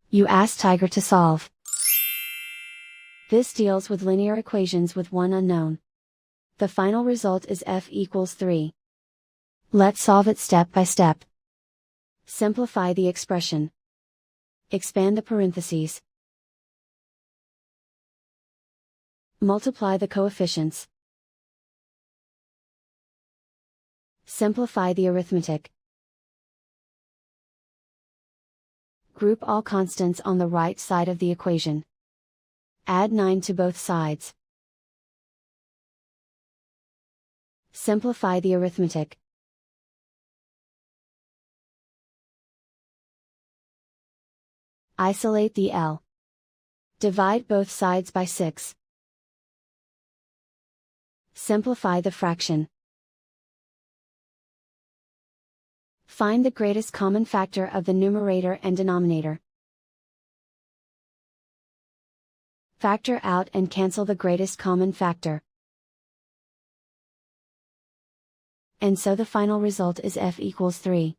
You ask Tiger to solve. This deals with linear equations with one unknown. The final result is f equals 3. Let's solve it step by step. Simplify the expression. Expand the parentheses. Multiply the coefficients. Simplify the arithmetic. Group all constants on the right side of the equation. Add 9 to both sides. Simplify the arithmetic. Isolate the L. Divide both sides by 6. Simplify the fraction. Find the greatest common factor of the numerator and denominator. Factor out and cancel the greatest common factor. And so the final result is f equals 3.